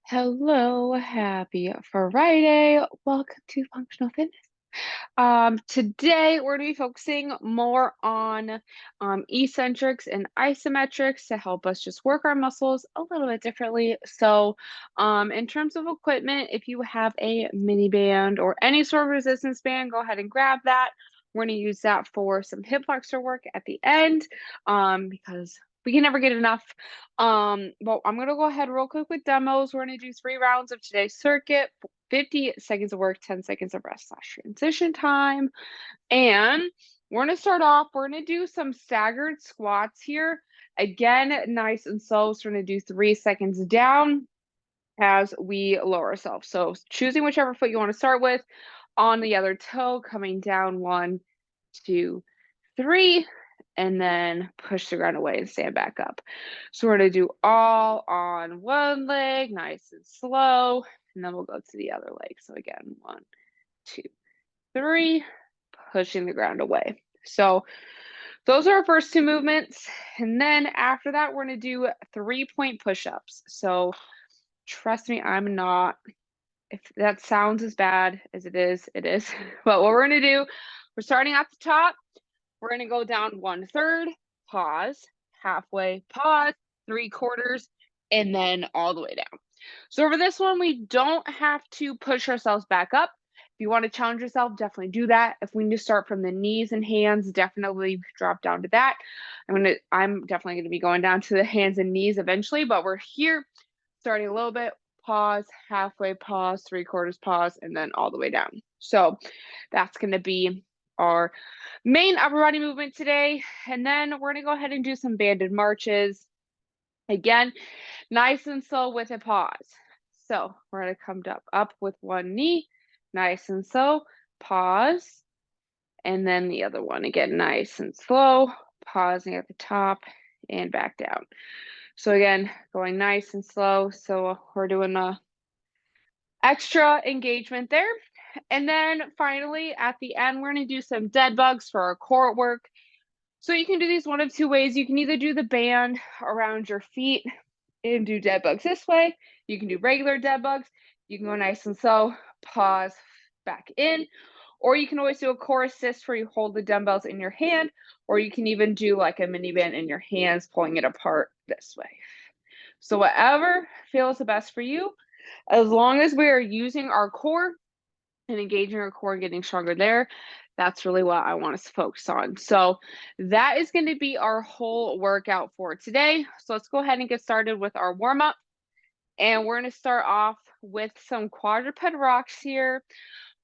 Hello, happy Friday. Welcome to Functional Fitness. Today we're going to be focusing more on eccentrics and isometrics to help us just work our muscles a little bit differently. So, in terms of equipment, if you have a mini band or any sort of resistance band, go ahead and grab that. We're going to use that for some hip flexor work at the end, because we can never get enough. But I'm going to go ahead real quick with demos. We're going to do 3 rounds of today's circuit, 50 seconds of work, 10 seconds of rest / transition time. And we're going to start off, we're going to do some staggered squats here. Again, nice and slow. So we're going to do 3 seconds down as we lower ourselves. So choosing whichever foot you want to start with, on the other toe, coming down, 1, 2, 3, and then push the ground away and stand back up. So we're going to do all on one leg, nice and slow, and then we'll go to the other leg. So again, 1, 2, 3, pushing the ground away. So those are our first 2 movements. And then after that, we're going to do 3-point push-ups. So trust me, I'm not, if that sounds as bad as it is, it is. But what we're going to do, we're starting at the top. We're going to go down 1/3, pause, halfway, pause, 3/4, and then all the way down. So for this one, we don't have to push ourselves back up. If you want to challenge yourself, definitely do that. If we need to start from the knees and hands, definitely drop down to that. I'm definitely going to be going down to the hands and knees eventually, but we're here starting a little bit, pause, halfway, pause, 3/4, pause, and then all the way down. So that's going to be our main upper body movement today. And then we're going to go ahead and do some banded marches. Again, nice and slow with a pause. So we're going to come up with one knee, nice and slow, pause, and then the other one again, nice and slow, pausing at the top and back down. So again, going nice and slow. So we're doing a extra engagement there. And then finally, at the end, we're going to do some dead bugs for our core work. So you can do these one of 2 ways. You can either do the band around your feet and do dead bugs this way. You can do regular dead bugs. You can go nice and slow, pause, back in. Or you can always do a core assist where you hold the dumbbells in your hand, or you can even do like a mini band in your hands, pulling it apart this way. So whatever feels the best for you, as long as we are using our core and engaging our core and getting stronger there, that's really what I want us to focus on. So that is going to be our whole workout for today. So let's go ahead and get started with our warm-up. And we're going to start off with some quadruped rocks here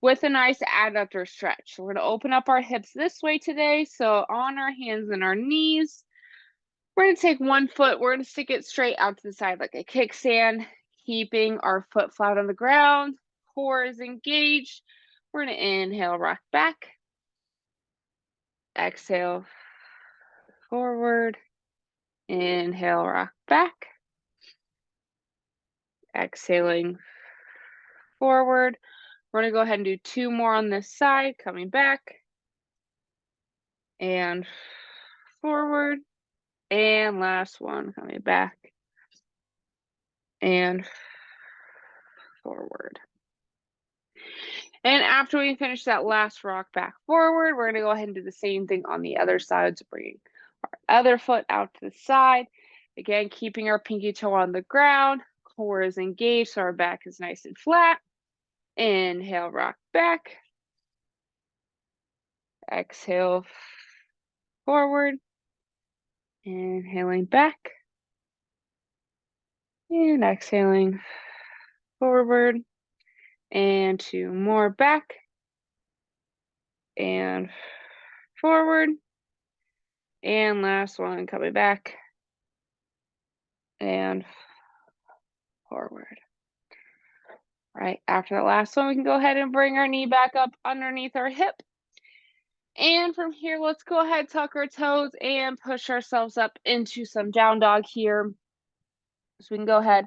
with a nice adductor stretch. We're going to open up our hips this way today. So on our hands and our knees, we're going to take one foot, we're going to stick it straight out to the side like a kickstand, keeping our foot flat on the ground, core is engaged. We're going to inhale, rock back, exhale, forward, inhale, rock back, exhaling, forward. We're going to go ahead and do 2 more on this side, coming back, and forward, and last one, coming back, and forward. And after we finish that last rock back forward, we're going to go ahead and do the same thing on the other side. So bringing our other foot out to the side. Again, keeping our pinky toe on the ground. Core is engaged, so our back is nice and flat. Inhale, rock back. Exhale, forward. Inhaling back. And exhaling forward. And 2 more back. And forward. And last one, coming back. And forward. Right, after the last one, we can go ahead and bring our knee back up underneath our hip. And from here, let's go ahead, tuck our toes and push ourselves up into some down dog here. So we can go ahead,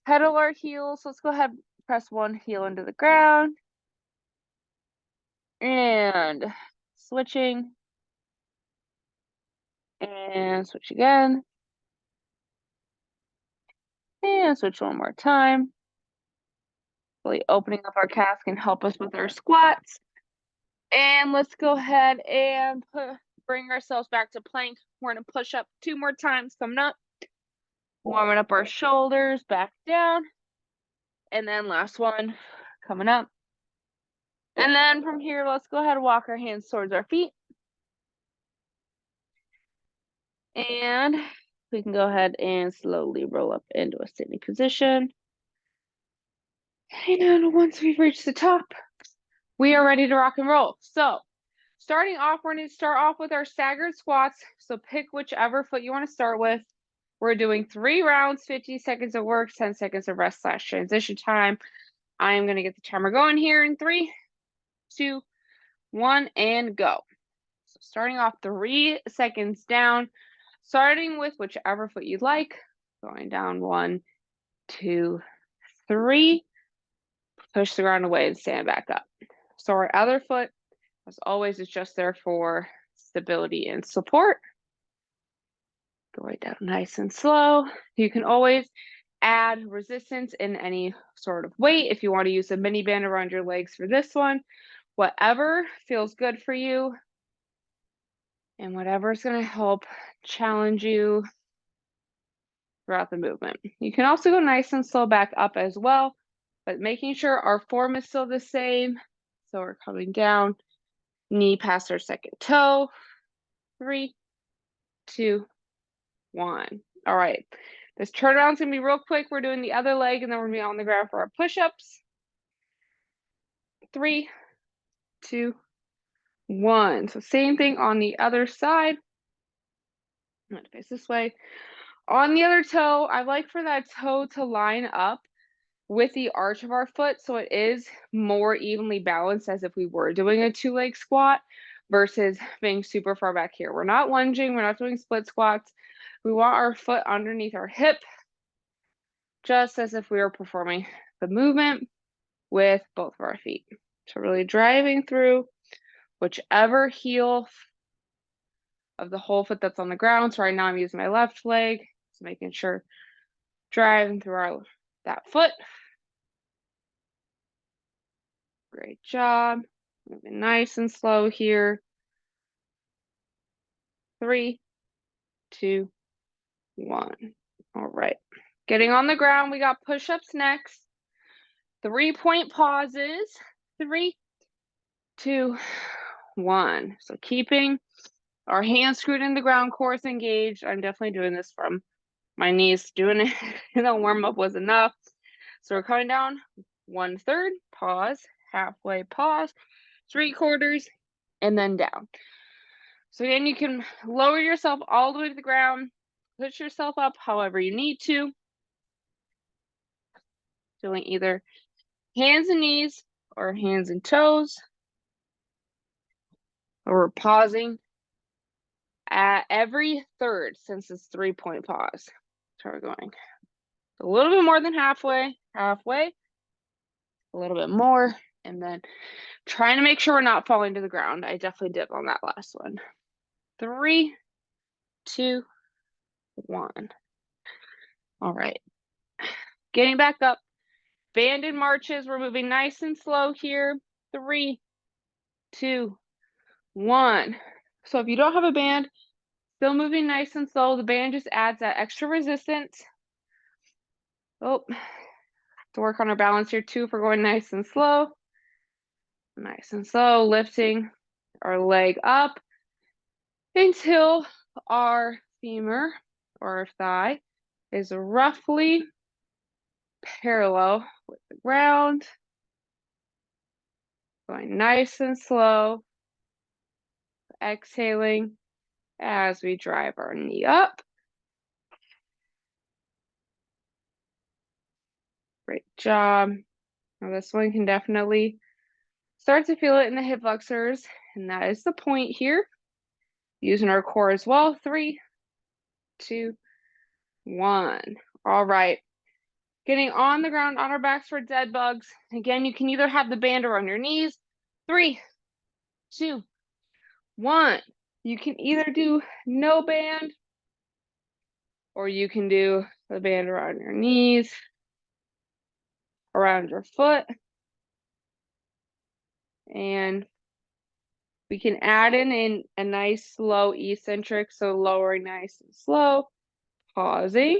pedal our heels. Let's go ahead, press one heel into the ground. And switching. And switch again. And gonna switch one more time. Really opening up our calves can help us with our squats. And let's go ahead and bring ourselves back to plank. We're gonna push up 2 more times coming up. Warming up our shoulders, back down. And then last one coming up. And then from here, let's go ahead and walk our hands towards our feet. And we can go ahead and slowly roll up into a sitting position. And once we've reached the top, we are ready to rock and roll. So starting off, we're going to start off with our staggered squats. So pick whichever foot you want to start with. We're doing 3 rounds, 50 seconds of work, 10 seconds of rest / transition time. I am going to get the timer going here in 3, 2, 1, and go. So starting off 3 seconds down, starting with whichever foot you'd like, going down 1, 2, 3, push the ground away and stand back up. So our other foot, as always, is just there for stability and support. Go right down nice and slow. You can always add resistance in any sort of weight. If you want to use a mini band around your legs for this one, whatever feels good for you and whatever is going to help challenge you throughout the movement. You can also go nice and slow back up as well, but making sure our form is still the same. So we're coming down, knee past our second toe. 3, 2, 1. All right. This turnaround's gonna be real quick. We're doing the other leg, and then we're gonna be on the ground for our push-ups. 3, 2, 1. So same thing on the other side. I'm gonna face this way. On the other toe, I like for that toe to line up with the arch of our foot, so it is more evenly balanced as if we were doing a 2-leg squat versus being super far back here. We're not lunging, we're not doing split squats. We want our foot underneath our hip, just as if we were performing the movement with both of our feet. So really driving through whichever heel of the whole foot that's on the ground. So right now I'm using my left leg, so making sure driving through that foot. Great job. Moving nice and slow here. 3, 2, 1. All right. Getting on the ground, we got push-ups next. 3-point pauses. 3, 2, 1. So keeping our hands screwed in the ground, core engaged. I'm definitely doing this from my knees. Doing it in the warm-up was enough. So we're coming down 1/3, pause, halfway, pause, 3/4, and then down. So again, you can lower yourself all the way to the ground, push yourself up however you need to. Doing either hands and knees or hands and toes. Or we're pausing at every third since it's 3-point pause. So we're going a little bit more than halfway, a little bit more, and then trying to make sure we're not falling to the ground. I definitely did on that last one. 3, 2, 1. All right. Getting back up. Banded marches. We're moving nice and slow here. 3, 2, 1. So if you don't have a band, still moving nice and slow. The band just adds that extra resistance. Oh, to work on our balance here too if we're going nice and slow. Nice and slow, lifting our leg up until our femur or our thigh is roughly parallel with the ground. Going nice and slow. Exhaling as we drive our knee up. Great job. Now this one can definitely start to feel it in the hip flexors, and that is the point here. Using our core as well. 3, 2, 1. All right. Getting on the ground on our backs for dead bugs. Again, you can either have the band around your knees. 3, 2, 1. You can either do no band or you can do the band around your knees. around your foot. And we can add in a nice slow eccentric, so lowering nice and slow, pausing,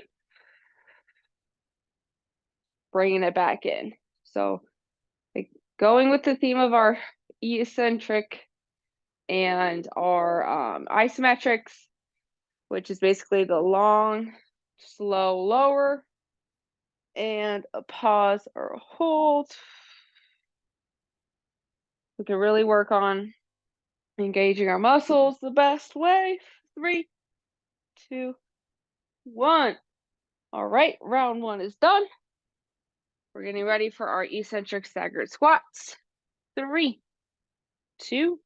bringing it back in. So like going with the theme of our eccentric and our isometrics, which is basically the long, slow lower, and a pause or a hold. We can really work on engaging our muscles the best way. 3, 2, 1. All right, round 1 is done. We're getting ready for our eccentric staggered squats. 3, 2,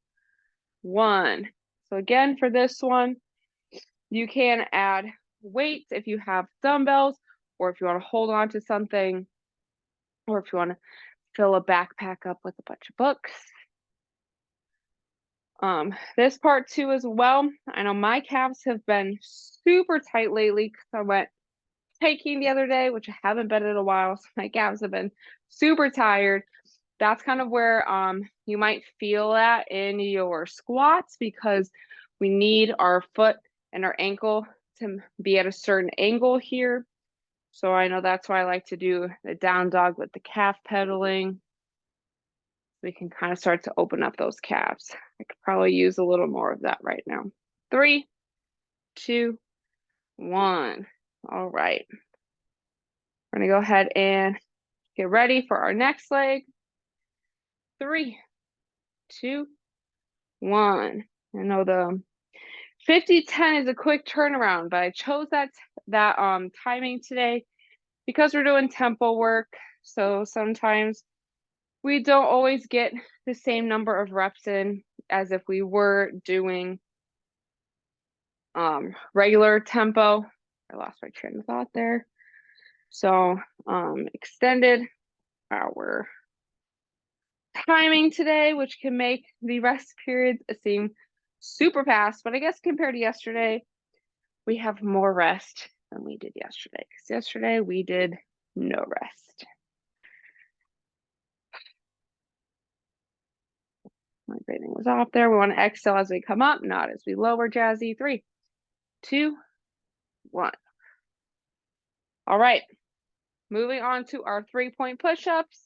1. So again, for this one, you can add weights if you have dumbbells, or if you want to hold on to something, or if you want to fill a backpack up with a bunch of books. This part too as well. I know my calves have been super tight lately because I went hiking the other day, which I haven't been in a while. So my calves have been super tired. That's kind of where you might feel that in your squats, because we need our foot and our ankle to be at a certain angle here. So I know that's why I like to do the down dog with the calf pedaling. We can kind of start to open up those calves. I could probably use a little more of that right now. 3, 2, 1. All right. We're going to go ahead and get ready for our next leg. 3, 2, 1. I know the 50-10 is a quick turnaround, but I chose that timing today because we're doing tempo work. So sometimes we don't always get the same number of reps in as if we were doing regular tempo. I lost my train of thought there. So extended our timing today, which can make the rest periods seem super fast. But I guess compared to yesterday, we have more rest than we did yesterday, because yesterday we did no rest. My breathing was off there. We want to exhale as we come up, not as we lower. Jazzy. 3, 2, 1. All right. Moving on to our 3-point push-ups.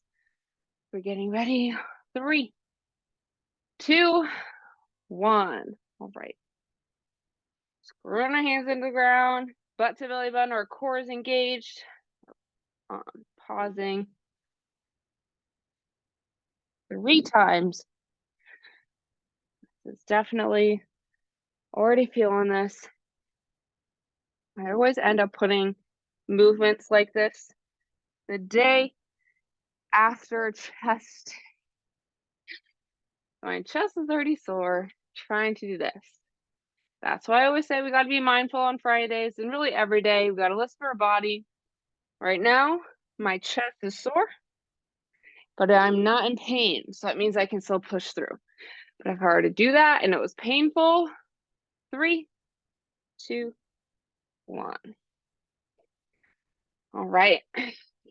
We're getting ready. 3, 2, 1. All right. Screwing our hands into the ground, butt to belly button, our core is engaged. Pausing 3 times. It's definitely already feeling this. I always end up putting movements like this the day after chest. My chest is already sore trying to do this. That's why I always say we got to be mindful on Fridays, and really every day. We got to listen to our body. Right now, my chest is sore, but I'm not in pain. So that means I can still push through. But if I were to do that and it was painful, 3, 2, 1. All right.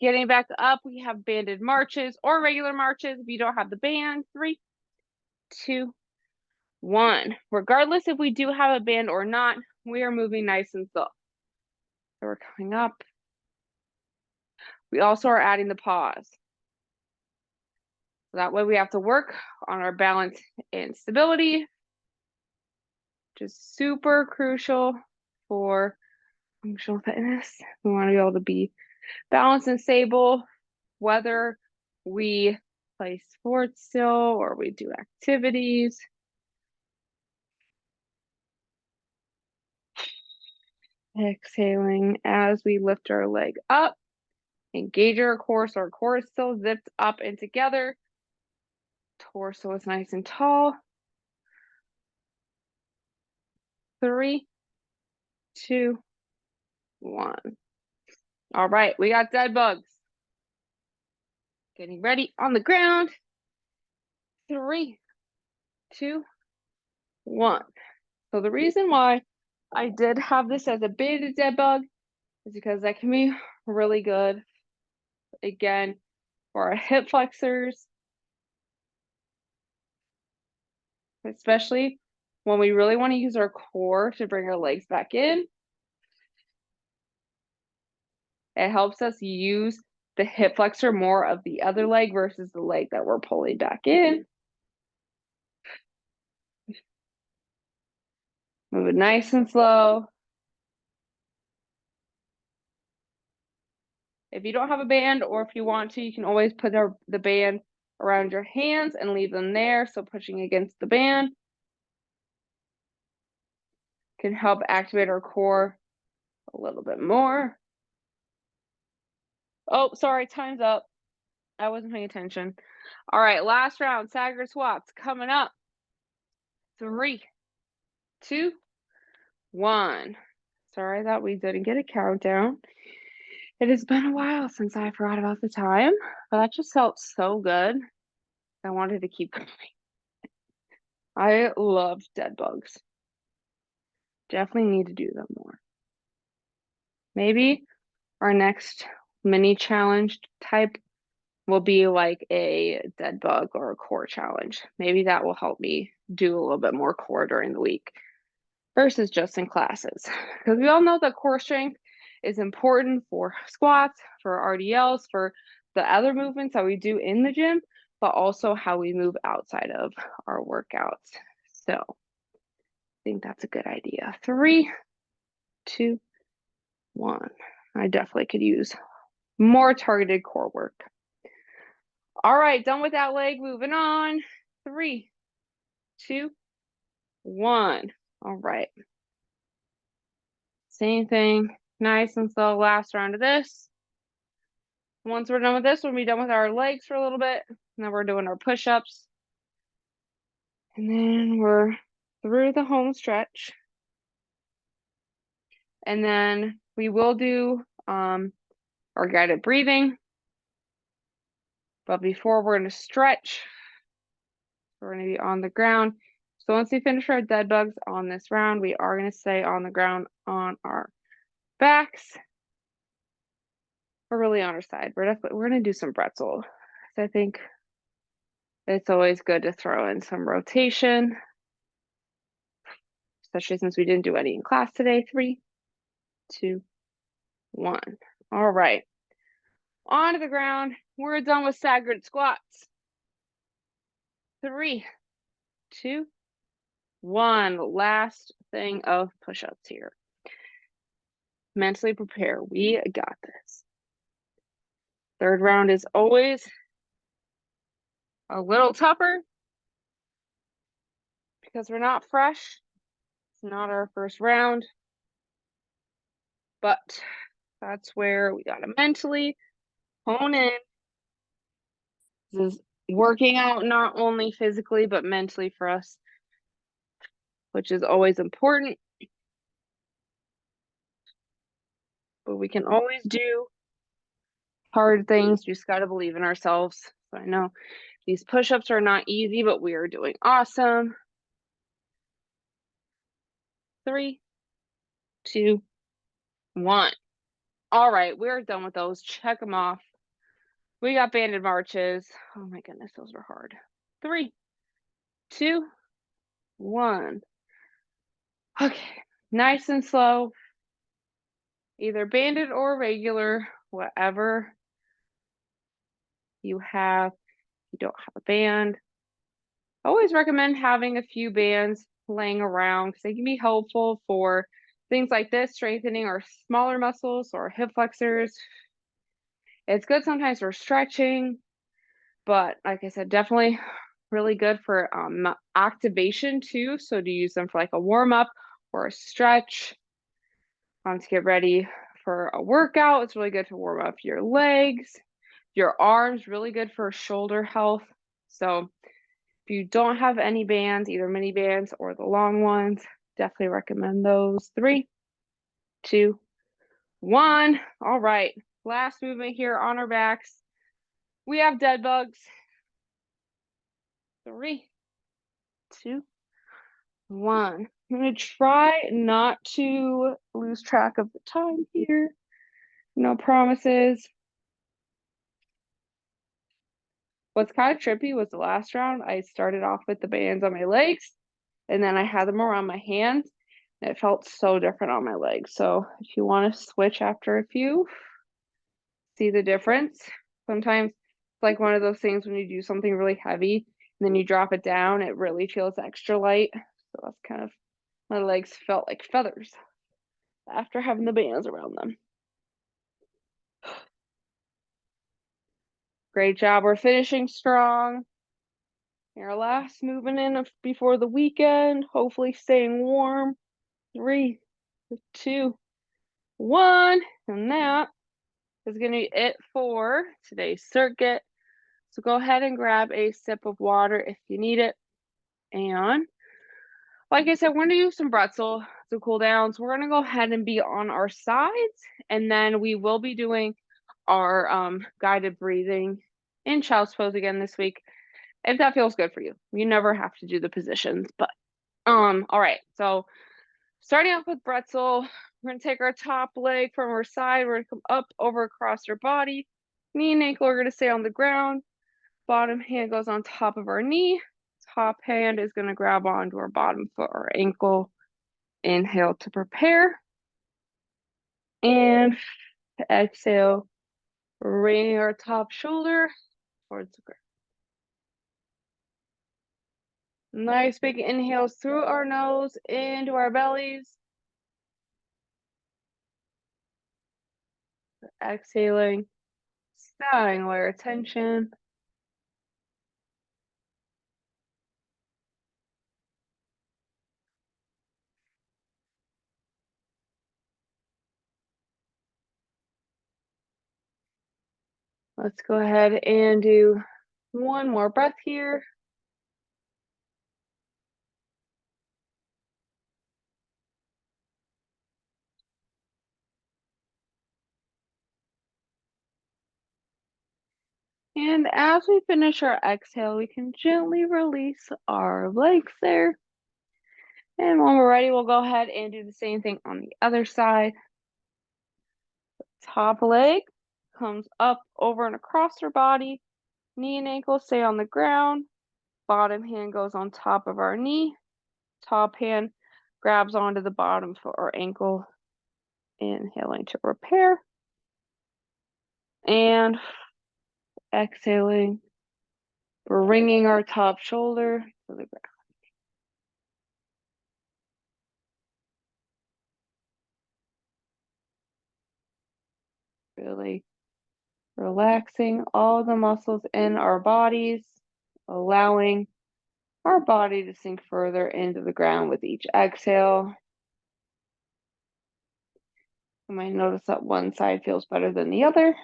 Getting back up, we have banded marches or regular marches if you don't have the band. 3, 2, 1. Regardless if we do have a band or not, we are moving nice and slow. So we're coming up. We also are adding the pause. So that way we have to work on our balance and stability, which is super crucial for functional fitness. We want to be able to be balanced and stable, whether we play sports still or we do activities. Exhaling as we lift our leg up, engage our core so our core is still zipped up and together. Torso is nice and tall. 3, 2, 1. All right, we got dead bugs. Getting ready on the ground. 3, 2, 1. So the reason why I did have this as a beta dead bug is because that can be really good. Again, for our hip flexors, especially when we really want to use our core to bring our legs back in. It helps us use the hip flexor more of the other leg versus the leg that we're pulling back in. Move it nice and slow. If you don't have a band, or if you want to, you can always put the band around your hands and leave them there. So pushing against the band can help activate our core a little bit more. Oh, sorry, time's up. I wasn't paying attention. All right, last round, staggered squats coming up. 3, 2, 1. Sorry that we didn't get a countdown. It has been a while since I forgot about the time, but that just felt so good. I wanted to keep going. I love dead bugs. Definitely need to do them more. Maybe our next mini challenge type will be like a dead bug or a core challenge. Maybe that will help me do a little bit more core during the week versus just in classes. Because we all know that core strength is important for squats, for RDLs, for the other movements that we do in the gym, but also how we move outside of our workouts. So I think that's a good idea. 3, 2, 1. I definitely could use more targeted core work. All right, done with that leg. Moving on. 3, 2, 1. All right. Same thing. Nice and slow. Last round of this. Once we're done with this, we'll be done with our legs for a little bit. And then we're doing our push-ups. And then we're through the home stretch. And then we will do our guided breathing. But before, we're going to stretch. We're going to be on the ground. So once we finish our dead bugs on this round, we are going to stay on the ground on our backs. We're really on our side. We're going to do some pretzel. So I think it's always good to throw in some rotation, especially since we didn't do any in class today. 3, 2, 1. All right. Onto the ground. We're done with staggered squats. 3, 2, 1. Last thing of push-ups here. Mentally prepare. We got this. Third round is always a little tougher because we're not fresh. It's not our first round, but that's where we gotta mentally hone in. This is working out not only physically but mentally for us, which is always important. But we can always do hard things. We just gotta believe in ourselves. So I know these push-ups are not easy, but we are doing awesome. 3, 2, 1. All right, we're done with those. Check them off. We got banded marches. Oh my goodness, those were hard. 3, 2, 1. Okay, nice and slow. Either banded or regular, whatever you have. If you don't have a band, I always recommend having a few bands laying around because they can be helpful for things like this, strengthening our smaller muscles or hip flexors. It's good sometimes for stretching, but like I said, definitely really good for activation too. So to use them for like a warm up or a stretch to get ready for a workout. It's really good to warm up your legs, your arms, really good for shoulder health. So if you don't have any bands, either mini bands or the long ones, definitely recommend those. 3, 2, 1. All right, last movement here on our backs. We have dead bugs. 3, 2, 1. I'm going to try not to lose track of the time here. No promises. What's kind of trippy was the last round, I started off with the bands on my legs, and then I had them around my hands, and it felt so different on my legs. So if you want to switch after a few, see the difference. Sometimes it's like one of those things when you do something really heavy and then you drop it down, it really feels extra light. So that's kind of, my legs felt like feathers after having the bands around them. Great job. We're finishing strong. Our last movement in before the weekend. Hopefully staying warm. 3, 2, 1. And that is going to be it for today's circuit. So go ahead and grab a sip of water if you need it. And like I said, we're going to do some bretzel to cool down. So we're going to go ahead and be on our sides. And then we will be doing our guided breathing in child's pose again this week, if that feels good for you. You never have to do the positions, but all right. So starting off with bretzel, we're gonna take our top leg from our side. We're gonna come up over across our body. Knee and ankle are gonna stay on the ground. Bottom hand goes on top of our knee. Top hand is gonna grab onto our bottom foot or ankle. Inhale to prepare. And exhale, bring our top shoulder towards the ground. Nice big inhales through our nose into our bellies. Exhaling, starting our attention. Let's go ahead and do one more breath here. And as we finish our exhale, we can gently release our legs there. And when we're ready, we'll go ahead and do the same thing on the other side. Top leg comes up, over, and across our body. Knee and ankle stay on the ground. Bottom hand goes on top of our knee. Top hand grabs onto the bottom foot or ankle. Inhaling to repair. And exhaling, bringing our top shoulder to the ground. Really relaxing all the muscles in our bodies, allowing our body to sink further into the ground with each exhale. You might notice that one side feels better than the other.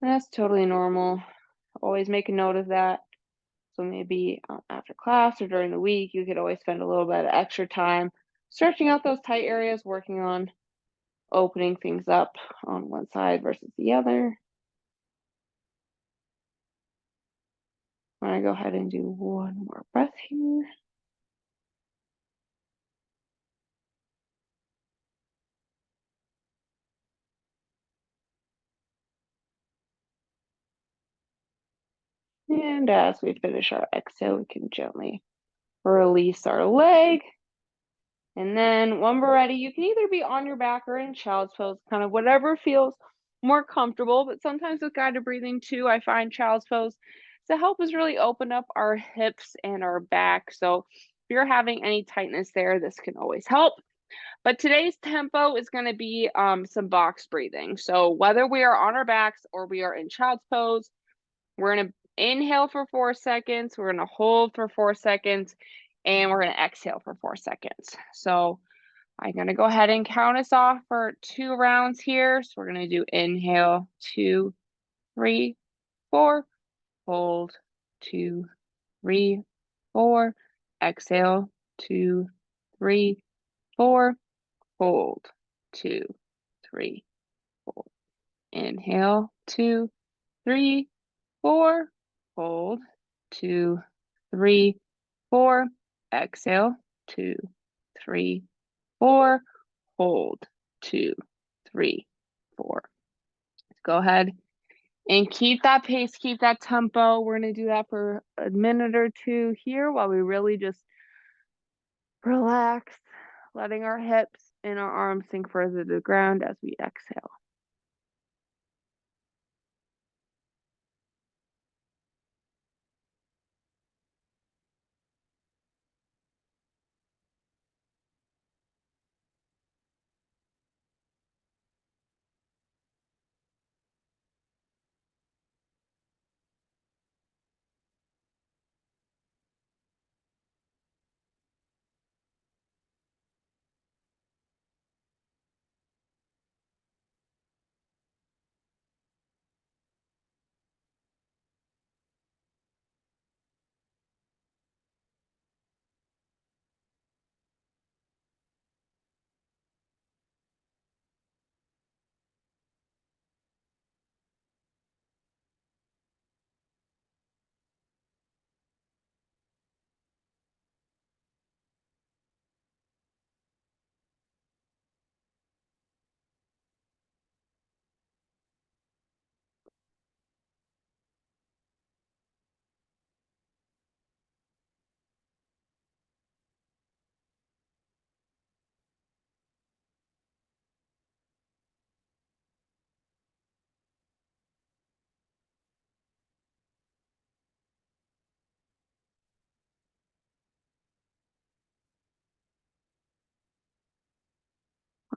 And that's totally normal. Always make a note of that. So maybe after class or during the week, you could always spend a little bit of extra time stretching out those tight areas, working on opening things up on one side versus the other. I'm going to go ahead and do one more breath here. And as we finish our exhale, we can gently release our leg. And then when we're ready, you can either be on your back or in child's pose, kind of whatever feels more comfortable. But sometimes with guided breathing too, I find child's pose to help us really open up our hips and our back. So if you're having any tightness there, this can always help. But today's tempo is going to be some box breathing. So whether we are on our backs or we are in child's pose, we're going to inhale for 4 seconds, we're going to hold for 4 seconds, and we're going to exhale for 4 seconds. So I'm going to go ahead and count us off for 2 rounds here. So we're going to do inhale, 2, 3, 4, hold, 2, 3, 4, exhale, 2, 3, 4, hold, 2, 3, 4. Inhale, 2, 3, 4, hold, 2, 3, 4, exhale, 2, 3, 4, hold, 2, 3, 4. Go ahead And keep that pace, keep that tempo. We're gonna do that for a minute or two here while we really just relax, letting our hips and our arms sink further to the ground as we exhale.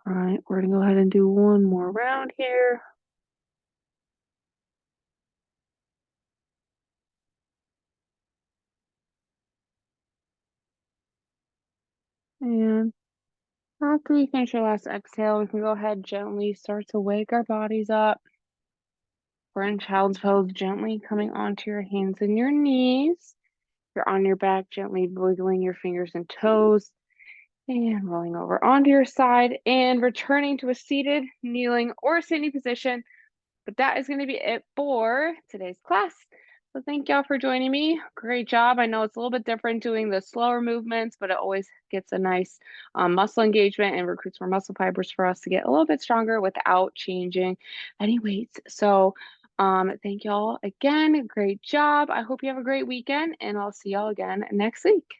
All right, we're gonna go ahead and do one more round here. And after we finish our last exhale, we can go ahead and gently start to wake our bodies up. We're in child's pose, gently coming onto your hands and your knees. You're on your back, gently wiggling your fingers and toes. And rolling over onto your side and returning to a seated, kneeling, or standing position. But that is going to be it for today's class. So thank y'all for joining me. Great job. I know it's a little bit different doing the slower movements, but it always gets a nice muscle engagement and recruits more muscle fibers for us to get a little bit stronger without changing any weights. So thank y'all again. Great job. I hope you have a great weekend, and I'll see y'all again next week.